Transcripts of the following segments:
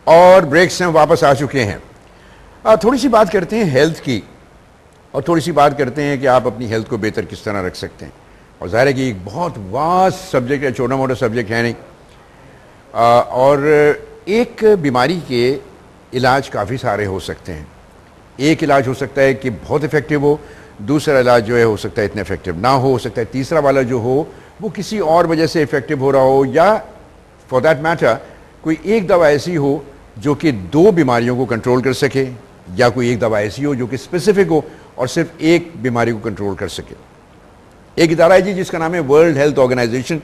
اور بریک سے ہم واپس آ چکے ہیں. تھوڑی سی بات کرتے ہیں ہیلتھ کی, اور تھوڑی سی بات کرتے ہیں کہ آپ اپنی ہیلتھ کو بہتر کس طرح رکھ سکتے ہیں. اور ظاہر ہے کہ ایک بہت واسٹ سبجیکٹ ہے, چھوٹا موٹا سبجیکٹ ہے نہیں. اور ایک بیماری کے علاج کافی سارے ہو سکتے ہیں. ایک علاج ہو سکتا ہے کہ بہت افیکٹو ہو, دوسرا علاج جو ہے ہو سکتا ہے اتنا افیکٹو نہ ہو سکتا ہے تیسرا والا جو ہو وہ کسی اور وجہ سے افیکٹو ہو رہا ہو, یا فار دیٹ میٹر کوئی ایک دوا ایسی ہو جو کہ دو بیماریوں کو کنٹرول کر سکے, یا کوئی ایک دوا ایسی ہو جو کہ اسپیسیفک ہو اور صرف ایک بیماری کو کنٹرول کر سکے. ایک ادارہ ہے جی جس کا نام ہے ورلڈ ہیلتھ آرگنائزیشن.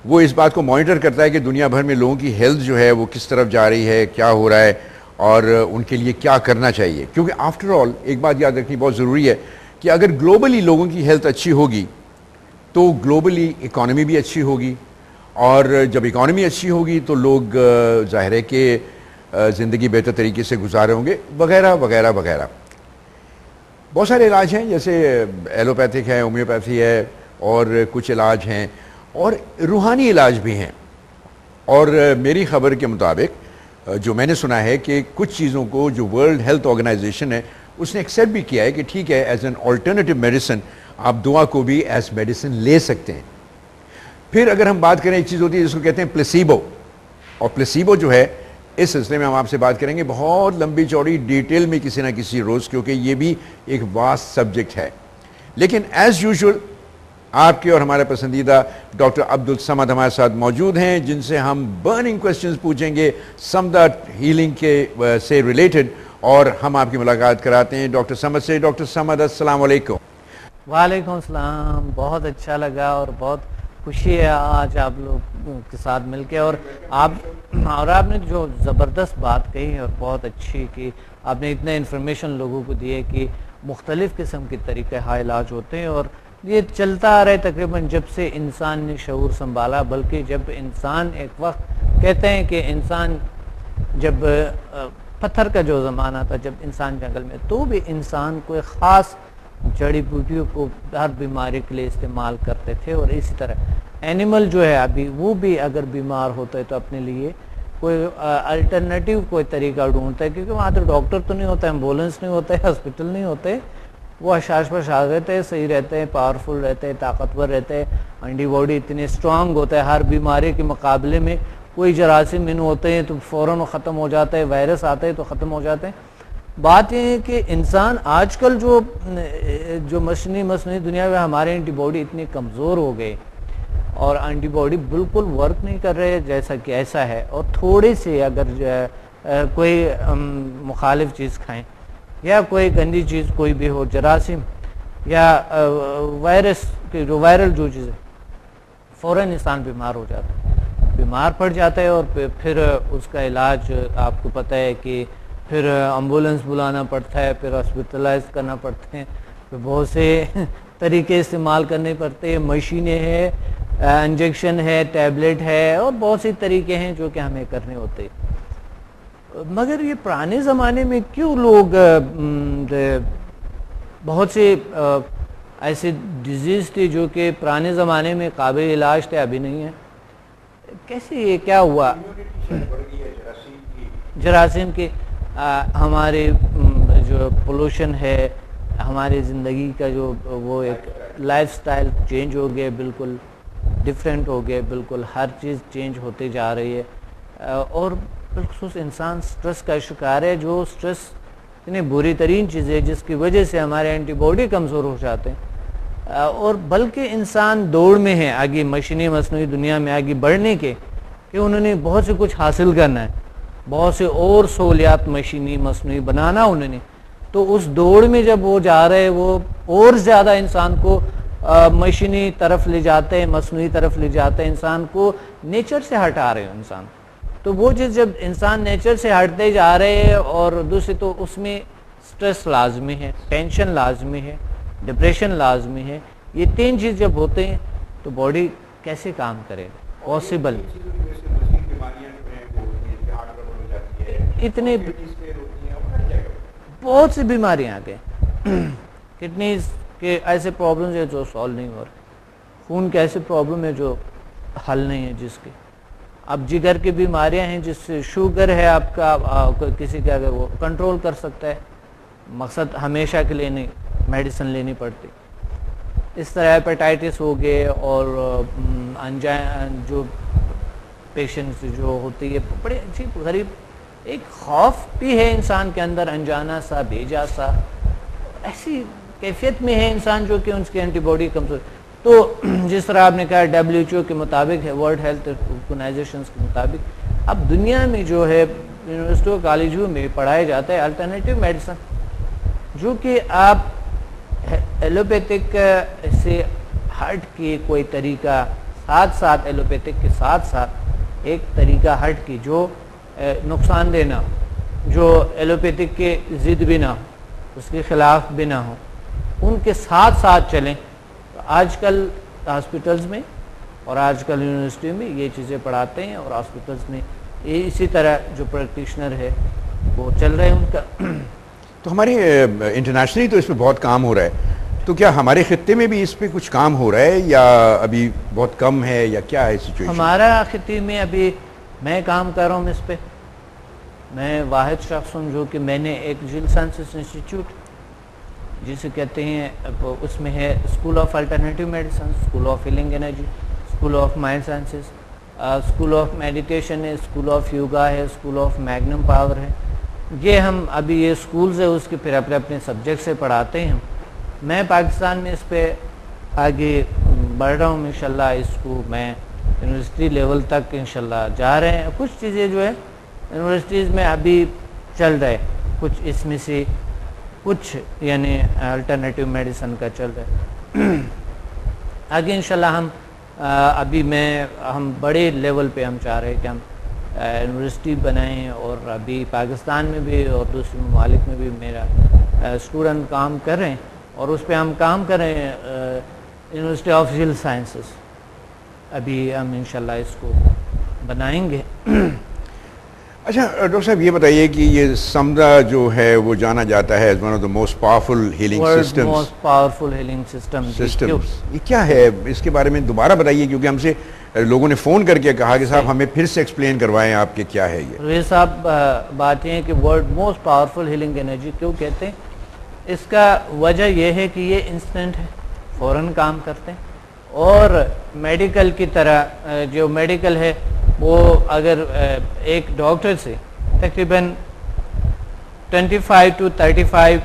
وہ اس بات کو مانیٹر کرتا ہے کہ دنیا بھر میں لوگوں کی ہیلتھ جو ہے وہ کس طرف جا رہی ہے, کیا ہو رہا ہے, اور ان کے لیے کیا کرنا چاہیے. کیونکہ آفٹر آل ایک بات یاد رکھنی بہت ضروری ہے کہ اگر گلوبلی لوگوں کی ہیلتھ اچھی ہوگی تو گلوبلی اکانومی بھی اچھی ہوگی, اور جب اکانومی اچھی ہوگی تو لوگ ظاہر ہے کہ زندگی بہتر طریقے سے گزارے ہوں گے, وغیرہ وغیرہ وغیرہ. بہت سارے علاج ہیں, جیسے ایلوپیتھک ہے, ہومیوپیتھی ہے, اور کچھ علاج ہیں, اور روحانی علاج بھی ہیں. اور میری خبر کے مطابق جو میں نے سنا ہے کہ کچھ چیزوں کو جو ورلڈ ہیلتھ آرگنائزیشن ہے اس نے ایکسیپٹ بھی کیا ہے کہ ٹھیک ہے, ایز این آلٹرنیٹیو میڈیسن آپ دعا کو بھی ایز میڈیسن لے سکتے ہیں. پھر اگر ہم بات کریں, ایک چیز ہوتی ہے جس کو کہتے ہیں پلیسیبو, اور پلیسیبو جو ہے اس سلسلے میں ہم آپ سے بات کریں گے بہت لمبی چوڑی ڈیٹیل میں کسی نہ کسی روز, کیونکہ یہ بھی ایک واسٹ سبجیکٹ ہے. لیکن ایز یوزول آپ کے اور ہمارے پسندیدہ ڈاکٹر عبدالصمد ہمارے ساتھ موجود ہیں, جن سے ہم برننگ کویسچنز پوچھیں گے سمدہ ہیلنگ کے سے ریلیٹڈ, اور ہم آپ کی ملاقات کراتے ہیں ڈاکٹر صمد سے. ڈاکٹر صمد السلام علیکم. وعلیکم السلام. بہت اچھا لگا اور بہت خوشی ہے آج آپ لوگ کے ساتھ مل کے, اور آپ نے جو زبردست بات کہی اور بہت اچھی کی, آپ نے اتنے انفارمیشن لوگوں کو دیے کہ مختلف قسم کے طریقے علاج ہوتے ہیں, اور یہ چلتا آ رہا ہے تقریباً جب سے انسان نے شعور سنبھالا. بلکہ جب انسان ایک وقت کہتے ہیں کہ انسان جب پتھر کا جو زمانہ تھا, جب انسان جنگل میں, تو بھی انسان کو ایک خاص جڑی بوٹیوں کو ہر بیماری کے لیے استعمال کرتے تھے. اور اسی طرح اینیمل جو ہے ابھی وہ بھی اگر بیمار ہوتا ہے تو اپنے لیے کوئی الٹرنیٹیو کوئی طریقہ ڈھونڈتا ہے, کیونکہ وہاں تو ڈاکٹر تو نہیں ہوتا, ایمبولینس نہیں ہوتا ہے, ہاسپٹل نہیں ہوتے, وہ حشاش پشاش رہتے ہیں, صحیح رہتے ہیں, پاورفل رہتے ہیں, طاقتور رہتے ہیں, اینٹی باڈی اتنے اسٹرانگ ہوتا ہے ہر بیماری کے مقابلے میں. کوئی جراثیم ان ہوتے ہیں تو فوراً ختم ہو جاتا ہے, وائرس آتے ہیں تو ختم ہو جاتے ہیں. بات یہ ہے کہ انسان آج کل جو مصنوعی دنیا میں ہمارے اینٹی باڈی اتنی کمزور ہو گئے, اور اینٹی باڈی بالکل ورک نہیں کر رہے جیسا کہ ایسا ہے. اور تھوڑی سی اگر کوئی مخالف چیز کھائیں, یا کوئی گندی چیز کوئی بھی ہو, جراثیم یا وائرس کی جو وائرل جو چیز ہے, فوراً انسان بیمار ہو جاتا ہے, بیمار پڑ جاتا ہے. اور پھر اس کا علاج آپ کو پتہ ہے کہ پھر ایمبولینس بلانا پڑتا ہے, پھر ہاسپٹلائز کرنا پڑتے ہیں, پھر بہت سے طریقے استعمال کرنے پڑتے ہیں, مشینیں ہیں, انجیکشن ہے, ٹیبلٹ ہے, اور بہت سے طریقے ہیں جو کہ ہمیں کرنے ہوتے ہیں. مگر یہ پرانے زمانے میں کیوں لوگ بہت سے ایسے ڈیزیز تھی جو کہ پرانے زمانے میں قابل علاج تھے, ابھی نہیں ہے, کیسے یہ کیا ہوا؟ جراثیم کی ہمارے جو پولوشن ہے, ہماری زندگی کا جو وہ ایک لائف سٹائل چینج ہو گیا, بالکل ڈیفرنٹ ہو گیا, بالکل ہر چیز چینج ہوتے جا رہی ہے. اور بالخصوص انسان سٹریس کا شکار ہے, جو سٹریس اتنی بری ترین چیز ہے جس کی وجہ سے ہمارے اینٹی باڈی کمزور ہو جاتے ہیں. اور بلکہ انسان دوڑ میں ہے آگے مصنوعی دنیا میں آگے بڑھنے کے, کہ انہوں نے بہت سے کچھ حاصل کرنا ہے, بہت سے اور سہولیات مصنوعی بنانا انہوں نے. تو اس دوڑ میں جب وہ جا رہے, وہ اور زیادہ انسان کو مشینی طرف لے جاتے ہیں, مصنوعی طرف لے جاتے ہیں, انسان کو نیچر سے ہٹا رہے ہیں انسان. تو وہ چیز جب انسان نیچر سے ہٹتے جا رہے ہیں, اور دوسری تو اس میں سٹریس لازمی ہے, ٹینشن لازمی ہے, ڈپریشن لازمی ہے. یہ تین چیز جب ہوتے ہیں تو باڈی کیسے کام کرے گا؟ پاسبل اتنے بہت سی بیماریاں آ گئے, کڈنیز کے ایسے پرابلمز ہیں جو سالو نہیں ہو رہے, خون کے ایسے پرابلم ہے جو حل نہیں ہے جس کے, اب جگر کی بیماریاں ہیں، جس سے شوگر ہے آپ کا کسی کا، اگر وہ کنٹرول کر سکتا ہے، مقصد ہمیشہ کے لیے نہیں میڈیسن لینی پڑتی. اس طرح ہیپیٹائٹس ہو گئے، اور جو پیشنٹس جو ہوتی ہے بڑے عجیب غریب، ایک خوف بھی ہے انسان کے اندر، انجانا سا بھیجا سا، ایسی کیفیت میں ہے انسان جو کہ ان کی اینٹی باڈی کمزور. تو جس طرح آپ نے کہا WHO کے مطابق ہے، ورلڈ ہیلتھ آرگنائزیشن کے مطابق، اب دنیا میں جو ہے یونیورسٹیوں کالجوں میں پڑھایا جاتا ہے الٹرنیٹیو میڈیسن، جو کہ آپ ایلوپیتھک سے ہٹ کے کوئی طریقہ ساتھ ایلوپیتھک کے ساتھ ایک طریقہ ہٹ کی جو نقصان دہ نہ ہو، جو ایلوپیتھک کے ضد بھی نہ ہو، اس کے خلاف بھی نہ ہو، ان کے ساتھ چلیں. آج کل ہاسپٹلز میں اور آج کل یونیورسٹی میں یہ چیزیں پڑھاتے ہیں، اور ہاسپٹلز میں اسی طرح جو پریکٹیشنر ہے وہ چل رہے ہیں ان کا. تو ہمارے انٹرنیشنلی تو اس پہ بہت کام ہو رہا ہے، تو کیا ہمارے خطے میں بھی اس پہ کچھ کام ہو رہا ہے یا ابھی بہت کم ہے، یا کیا ہے سچویشن؟ ہمارا خطے میں ابھی میں کام کر رہا ہوں اس پہ. میں واحد شخص ہوں جو کہ میں نے ایک جیل سائنسز انسٹیٹیوٹ جسے کہتے ہیں، اس میں ہے school of alternative medicine, school of healing energy, school of mind sciences, school of meditation ہے، اسکول آف یوگا ہے، اسکول آف میگنم پاور ہے. یہ ہم ابھی یہ اسکولز ہے، اس کے پھر اپنے سبجیکٹ سے پڑھاتے ہیں. میں پاکستان میں اس پہ آگے بڑھ رہا ہوں انشاءاللہ. اس کو میں یونیورسٹی لیول تک انشاءاللہ جا رہے ہیں. کچھ چیزیں جو ہے یونیورسٹیز میں ابھی چل رہے، کچھ اس میں سے کچھ یعنی الٹرنیٹیو میڈیسن کا چل رہا ہے. آگے انشاءاللہ ہم بڑے لیول پہ ہم چاہ رہے ہیں کہ ہم یونیورسٹی بنائیں، اور ابھی پاکستان میں بھی اور دوسرے ممالک میں بھی میرا اسٹوڈنٹ کام کر رہے ہیں، اور اس پہ ہم کام کر رہے ہیں یونیورسٹی آف جیل سائنسز. ابھی ہم انشاءاللہ اس کو بنائیں گے. اچھا ڈاکٹر صاحب یہ بتائیے کہ یہ سمدھا جو ہے وہ جانا جاتا ہے as one of the most powerful healing systems. most powerful healing systems. یہ کیا ہے، اس کے بارے میں دوبارہ بتائیے، کیونکہ ہم سے لوگوں نے فون کر کے کہا کہ صاحب ہمیں پھر سے ایکسپلین کروائیں آپ کے کیا ہے یہ. یہ صاحب بات یہ ہے کہ world most powerful healing energy کیوں کہتے ہیں؟ اس کا وجہ یہ ہے کہ یہ انسٹنٹ ہے، فوراً کام کرتے ہیں. اور میڈیکل کی طرح جو میڈیکل ہے وہ اگر ایک ڈاکٹر سے تقریباً 25 to 35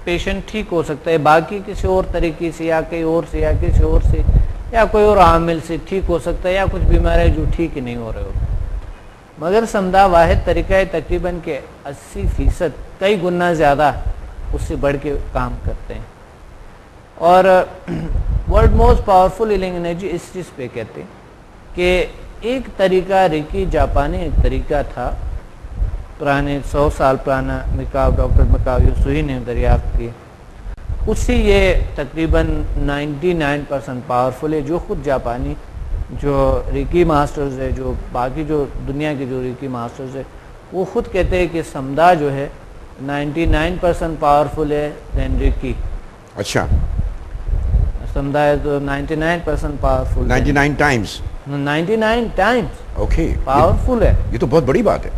پیشنٹ ٹھیک ہو سکتا ہے، باقی کسی اور طریقے سے یا کہیں اور سے یا کسی اور سے یا کوئی اور عامل سے ٹھیک ہو سکتا ہے، یا کچھ بیماریاں جو ٹھیک ہی نہیں ہو رہے ہو. مگر سمدھا واحد طریقہ ہے تقریباً کہ 80% کئی گنا زیادہ اس سے بڑھ کے کام کرتے ہیں. اور world most powerful healing energy اس چیز پہ کہتے ہیں کہ ایک طریقہ ریکی جاپانی ایک طریقہ تھا پرانے 100 سال پرانا، ڈاکٹر مکاو یوسوئی نے دریافت کی. اس سے یہ تقریباً 99% پاورفل ہے. جو خود جاپانی جو ریکی ماسٹرز ہے، جو باقی جو دنیا کے جو ریکی ماسٹرز ہے، وہ خود کہتے ہیں کہ سمدھا جو ہے 99% پاورفل ہے دین ریکی. اچھا، سمدھا ہے تو 99% powerful, 99 Times 99 Times okay powerful ہے. یہ تو بہت بڑی بات ہے.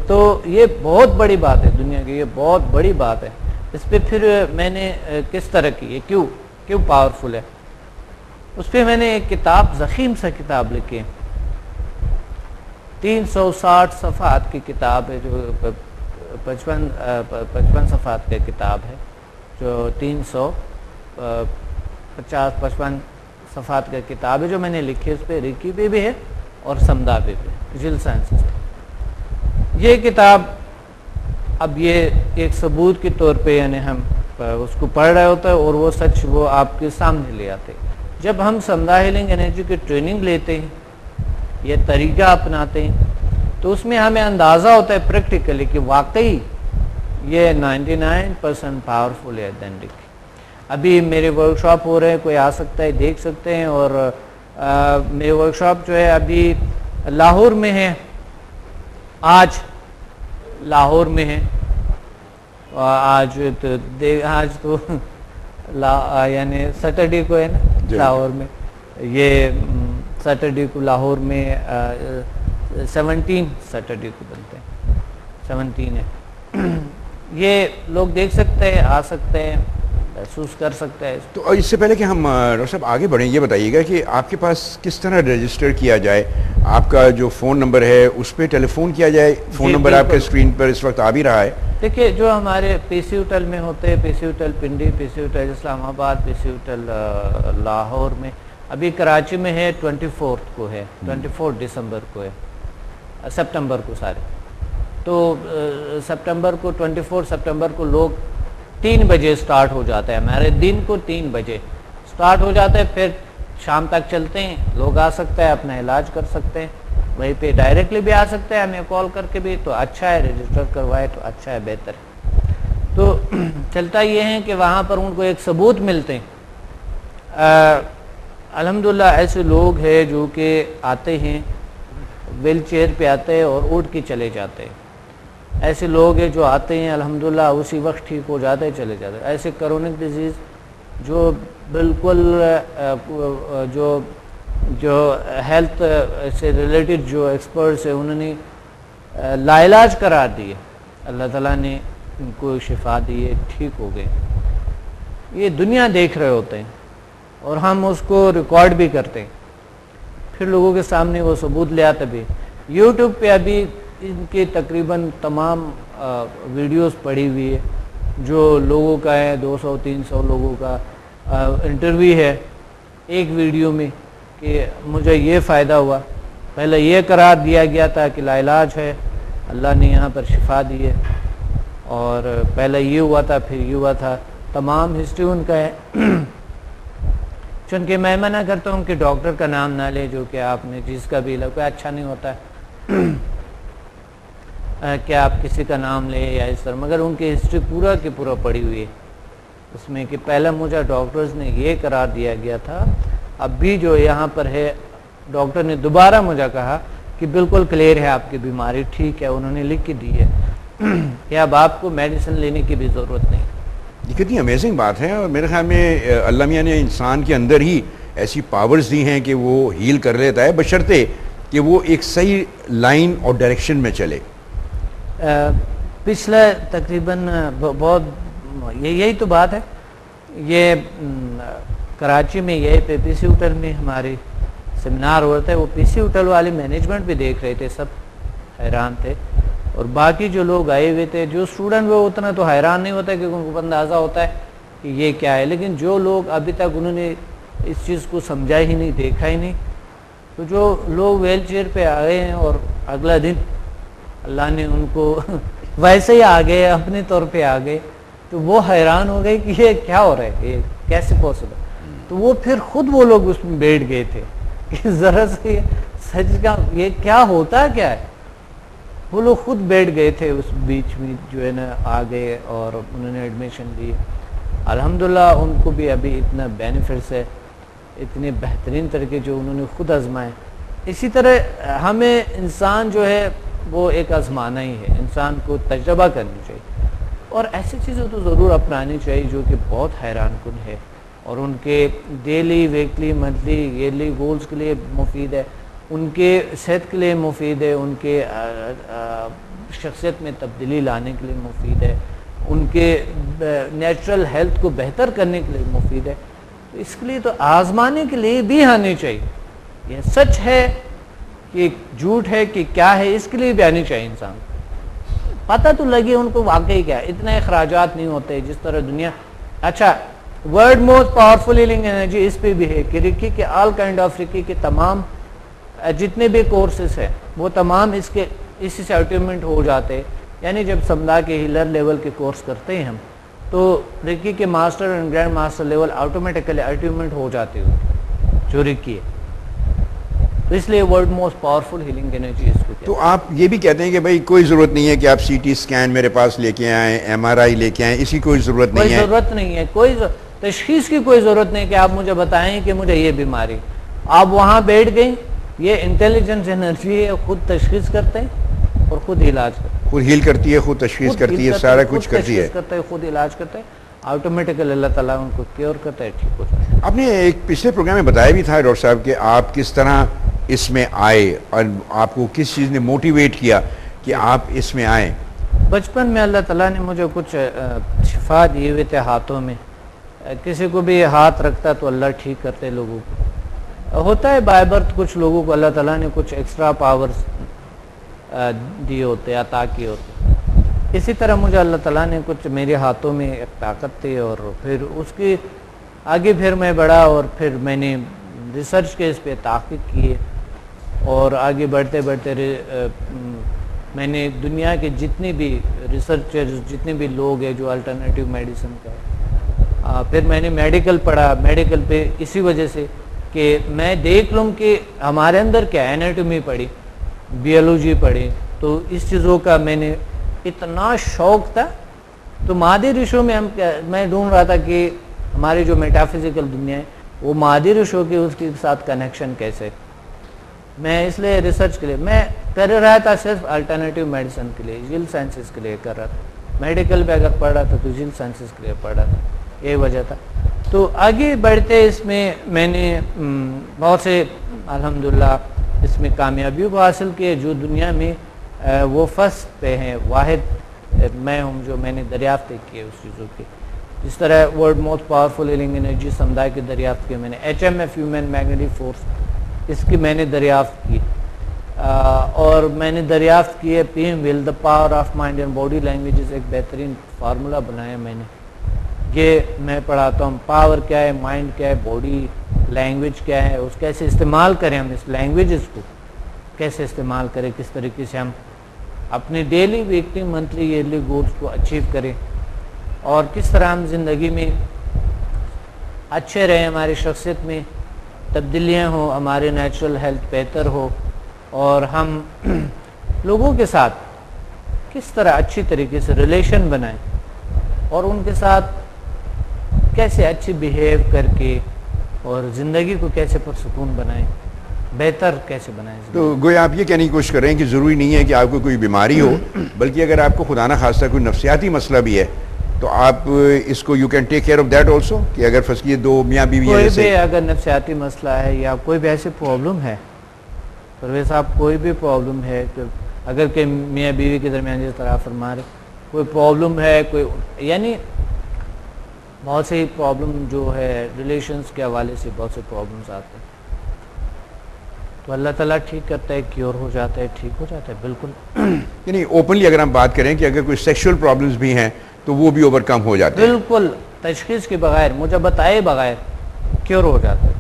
تو یہ بہت بڑی بات ہے دنیا کی، یہ بہت بڑی بات ہے. اس پہ پھر میں نے کس طرح کی ہے، کیوں پاورفل ہے، اس پہ میں نے ایک کتاب ضخیم سا کتاب لکھی ہے، 360 صفحات کی کتاب ہے، جو 55 صفحات کا کتاب ہے، جو 350-55 صفحات کا کتاب ہے جو میں نے لکھی ہے. اس پہ ریکی پہ بھی ہے اور سمدھا پہ بھی، جیل سائنسز. یہ کتاب اب یہ ایک ثبوت کے طور پہ یعنی ہم اس کو پڑھ رہے ہوتے ہیں اور وہ سچ وہ آپ کے سامنے لے آتے. جب ہم سمدھا ہیلنگ انرجی کی ٹریننگ لیتے ہیں، یہ طریقہ اپناتے ہیں، تو اس میں ہمیں اندازہ ہوتا ہے پریکٹیکلی کہ واقعی یہ 99% پاورفل ہے دین ریکی. ابھی میرے ورک شاپ ہو رہے ہیں، کوئی آ سکتا ہے، دیکھ سکتے ہیں. اور میرے ورک شاپ جو ہے ابھی لاہور میں ہے، آج لاہور میں ہے. آج تو یعنی سیٹرڈے کو ہے نا لاہور میں. یہ سیٹرڈے کو لاہور میں 17 سیٹرڈے کو بنتے ہیں، 17 ہے یہ لوگ دیکھ سکتے ہیں، آ سکتے ہیں، محسوس کر سکتے ہیں. تو اس سے پہلے کہ ہم ڈاکٹر صاحب آگے بڑھیں، یہ بتائیے گا کہ آپ کے پاس کس طرح رجسٹر کیا جائے؟ آپ کا جو فون نمبر ہے اس پہ ٹیلی فون کیا جائے؟ فون نمبر آپ کے اسکرین پر اس وقت آ بھی رہا ہے. دیکھیے جو ہمارے پی سی ہوٹل میں ہوتے ہیں، پی سی ہوٹل پنڈی، پی سی ہوٹل اسلام آباد، پی سی ہوٹل لاہور میں، ابھی کراچی میں ہے 24 کو ہے، 24 دسمبر کو ہے، سپٹمبر کو سارے. تو سپٹمبر کو 24 سپٹمبر کو لوگ 3 بجے سٹارٹ ہو جاتا ہے، ہمارے دن کو 3 بجے سٹارٹ ہو جاتا ہے، پھر شام تک چلتے ہیں. لوگ آ سکتے ہیں، اپنا علاج کر سکتے ہیں، وہیں پہ ڈائریکٹلی بھی آ سکتے ہیں، ہمیں کال کر کے بھی، تو اچھا ہے، رجسٹر کروائے تو اچھا ہے، بہتر ہے. تو چلتا یہ ہے کہ وہاں پر ان کو ایک ثبوت ملتے ہیں. الحمدللہ ایسے لوگ ہیں جو کہ آتے ہیں، ویل چیئر پہ آتے ہیں اور اٹھ کے چلے جاتے ہیں. ایسے لوگ ہیں جو آتے ہیں الحمدللہ اسی وقت ٹھیک ہو جاتے ہیں، چلے جاتے ہیں. ایسے کرونک ڈیزیز جو بالکل جو ہیلتھ سے ریلیٹڈ جو ایکسپرٹس ہیں انہوں نے لا علاج قرار دیے، اللہ تعالیٰ نے ان کو شفا دی ہے، ٹھیک ہو گئے. یہ دنیا دیکھ رہے ہوتے ہیں اور ہم اس کو ریکارڈ بھی کرتے ہیں، پھر لوگوں کے سامنے وہ ثبوت لے آتے بھی. یوٹیوب پہ ابھی ان کے تقریباً تمام ویڈیوز پڑی ہوئی ہے، جو لوگوں کا ہے 200-300 لوگوں کا انٹرویو ہے ایک ویڈیو میں کہ مجھے یہ فائدہ ہوا، پہلے یہ قرار دیا گیا تھا کہ لا علاج ہے، اللہ نے یہاں پر شفا دی ہے، اور پہلے یہ ہوا تھا، پھر یہ ہوا تھا. تمام ہسٹری ان کا ہے. چونکہ میں منع کرتا ہوں کہ ڈاکٹر کا نام نہ لے جو کہ آپ نے جس کا بھی کوئی اچھا نہیں ہوتا ہے کہ آپ کسی کا نام لیں یا اس طرح، مگر ان کی ہسٹری پورا کی پورا پڑی ہوئی ہے اس میں کہ پہلا مجھے ڈاکٹرز نے یہ قرار دیا گیا تھا، اب بھی جو یہاں پر ہے ڈاکٹر نے دوبارہ مجھے کہا کہ بالکل کلیئر ہے آپ کی بیماری، ٹھیک ہے، انہوں نے لکھ کے دی ہے کہ اب آپ کو میڈیسن لینے کی بھی ضرورت نہیں. یہ کتنی امیزنگ بات ہے، اور میرے خیال میں اللہ میاں نے انسان کے اندر ہی ایسی پاورز دی ہیں کہ وہ ہیل کر لیتا ہے، بشرطے کہ وہ ایک صحیح لائن اور ڈائریکشن میں چلے. پچھلے تقریباً بہت یہی تو بات ہے. یہ کراچی میں یہ پی سی ہوٹل میں ہمارے سیمینار ہوتا ہے، وہ پی سی ہوٹل والے مینجمنٹ بھی دیکھ رہے تھے، سب حیران تھے، اور باقی جو لوگ آئے ہوئے تھے، جو اسٹوڈنٹ وہ اتنا تو حیران نہیں ہوتا کہ ان کو اندازہ ہوتا ہے کہ یہ کیا ہے، لیکن جو لوگ ابھی تک انہوں نے اس چیز کو سمجھا ہی نہیں، دیکھا ہی نہیں، تو جو لوگ ویل چیئر پہ آئے ہیں اور اگلا دن اللہ نے ان کو ویسے ہی آ گئے، اپنے طور پہ آ گئے، تو وہ حیران ہو گئے کہ یہ کیا ہو رہا ہے، یہ کیسے پاسبل. تو وہ پھر خود وہ لوگ اس میں بیٹھ گئے تھے کہ ذرا سے سچ کا یہ کیا ہوتا کیا ہے. وہ لوگ خود بیٹھ گئے تھے اس بیچ میں، جو ہے نا آ گئے اور انہوں نے ایڈمیشن لی. الحمدللہ ان کو بھی ابھی اتنا بینیفٹس ہے، اتنے بہترین طریقے جو انہوں نے خود آزمائے. اسی طرح ہمیں انسان جو ہے وہ ایک آزمانا ہی ہے، انسان کو تجربہ کرنی چاہیے اور ایسی چیزیں تو ضرور اپنانی چاہیے جو کہ بہت حیران کن ہے اور ان کے daily, weekly, monthly, yearly goals کے لیے مفید ہے، ان کے صحت کے لیے مفید ہے، ان کے شخصیت میں تبدیلی لانے کے لیے مفید ہے، ان کے نیچرل ہیلتھ کو بہتر کرنے کے لیے مفید ہے. تو اس کے لیے تو آزمانے کے لیے بھی آنی چاہیے. یہ سچ ہے کہ جھوٹ ہے کہ کیا ہے، اس کے لیے بھی آنی چاہیے. انسان پتہ تو لگے ان کو واقعی کیا ہے. اتنے اخراجات نہیں ہوتے جس طرح دنیا. اچھا، world most powerful healing energy اس پہ بھی ہے کہ رکی کے آل کائنڈ آف رکی کے تمام جتنے بھی کورسز ہیں وہ تمام اسی سے الٹیمیٹ ہو جاتے. یعنی جب سمدھا کے ہیلر لیول کے کورس کرتے ہیں ہم تو رکی کے master and grand master level automatically ultimate ہو جاتے ہو جو رکی ہے. تو اس لیے world most powerful healing energy اس کو. تو آپ یہ بھی کہتے ہیں کہ بھائی کوئی ضرورت نہیں ہے کہ آپ سی ٹی اسکین میرے پاس لے کے آئیں، ایم آر آئی لے کے آئیں، اسی کوئی ضرورت نہیں ہے؟ کوئی ضرورت نہیں ہے، کوئی تشخیص کی کوئی ضرورت نہیں کہ آپ مجھے بتائیں کہ مجھے یہ بیماری. آپ وہاں بیٹھ گئیں، یہ انٹیلیجنس انرجی ہے، خود تشخیص کرتے ہیں اور خود علاج کرتے ہیں. خود ہیل کرتی ہے، خود تشخیص کرتی ہے، سارا کچھ کرتی ہے، خود علاج کرتے ہیں. آٹومیٹیکلی اللہ تعالیٰ ان کو کیور کرتا ہے, ٹھیک ہو جاتا ہے. آپ نے ایک پچھلے پروگرام میں بتایا بھی تھا ڈاکٹر صاحب کہ آپ کس طرح اس میں آئے اور آپ کو کس چیز نے موٹیویٹ کیا کہ آپ اس میں آئیں. بچپن میں اللہ تعالیٰ نے مجھے کچھ شفا دیے ہوئے تھے ہاتھوں میں. کسی کو بھی ہاتھ رکھتا تو اللہ ٹھیک کرتے لوگوں کو. ہوتا ہے بائی برتھ کچھ لوگوں کو اللہ تعالیٰ نے کچھ ایکسٹرا پاورز دیے ہوتے, عطا کیے ہوتے. اسی طرح مجھے اللہ تعالیٰ نے کچھ میرے ہاتھوں میں ایک طاقت تھی, اور پھر اس کی آگے پھر میں بڑھا اور پھر میں نے ریسرچ کے اس پہ تحقیق کیے, اور آگے بڑھتے بڑھتے میں نے دنیا کے جتنے بھی ریسرچرز, جتنے بھی لوگ ہیں جو الٹرنیٹیو میڈیسن کا ہے, پھر میں نے میڈیکل پڑھا. میڈیکل پہ اسی وجہ سے کہ میں دیکھ لوں کہ ہمارے اندر کیا اینیٹومی پڑھی, بیولوجی پڑھی, تو اس چیزوں کا میں نے اتنا شوق تھا. تو مادی رشوں میں میں ڈھونڈ رہا تھا کہ ہماری جو میٹافزیکل دنیا ہے وہ مادی رشوں کی اس کے ساتھ کنیکشن کیسے. میں اس لیے ریسرچ کے لیے میں کر رہا تھا, صرف الٹرنیٹیو میڈیسن کے لیے, جیل سائنسز کے لیے کر رہا تھا. میڈیکل پہ اگر پڑھ رہا تھا تو جیل سائنسز کے لیے پڑھ رہا تھا, یہ وجہ تھا. تو آگے بڑھتے اس میں نے بہت سے الحمدللہ اس میں کامیابی کو حاصل کیے, جو دنیا میں وہ فرسٹ پہ ہیں, واحد میں ہوں جو میں نے دریافت کیے اس چیزوں کی. جس طرح world most powerful healing energy سمدائے کی دریافت کی میں نے, HMF ہیومن میگنیٹک فورس اس کی میں نے دریافت کی, اور میں نے دریافت کیے PM will, the power of mind and body languages, ایک بہترین فارمولہ بنایا میں نے. یہ میں پڑھاتا ہوں پاور کیا ہے, مائنڈ کیا ہے, باڈی لینگویج کیا ہے, اس کیسے استعمال کریں, ہم اس لینگویجز کو کیسے استعمال کریں, کس طریقے سے ہم اپنے daily, weekly, monthly, yearly goals کو اچیو کریں, اور کس طرح ہم زندگی میں اچھے رہیں, ہماری شخصیت میں تبدیلیاں ہوں, ہمارے نیچرل ہیلتھ بہتر ہو, اور ہم لوگوں کے ساتھ کس طرح اچھی طریقے سے ریلیشن بنائیں, اور ان کے ساتھ کیسے اچھی بیہیو کر کے اور زندگی کو کیسے پرسکون بنائیں, بہتر کیسے بنائیں. تو گویا آپ یہ کہنے کی کوشش کر رہے ہیں کہ ضروری نہیں ہے کہ آپ کو کوئی بیماری ہو, بلکہ اگر آپ کو خدا نہ خواستہ کوئی نفسیاتی مسئلہ بھی ہے تو آپ اس کو you can take care of that also, کہ اگر فرض کیے دو میاں بیوی کوئی بھی اگر نفسیاتی مسئلہ ہے یا کوئی بھی ایسی پرابلم ہے, پرویز صاحب کوئی بھی پرابلم ہے, کہ اگر کہ میاں بیوی کے درمیان جس طرح فرما رہے کوئی پرابلم ہے, کوئی یعنی بہت سی پرابلم جو ہے ریلیشنز کے حوالے سے بہت سے پرابلمس آتے ہیں, تو اللہ تعالیٰ ٹھیک کرتا ہے, کیور ہو جاتا ہے, ٹھیک ہو جاتا ہے بالکل. یعنی اوپنلی اگر ہم بات کریں کہ اگر کوئی سیکشول پرابلمس بھی ہیں تو وہ بھی اوور کم ہو جاتے ہیں, بالکل تشخیص کے بغیر, مجھے بتائے بغیر کیور ہو جاتا ہے.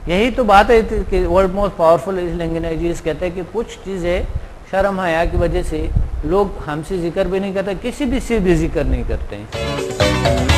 یہی تو بات ہے کہ world most powerful healing energies کہتے ہیں کہ کچھ چیزیں شرم حیا کی وجہ سے لوگ ہم سے ذکر بھی نہیں کرتے, کسی بھی سے بھی ذکر نہیں کرتے ہیں.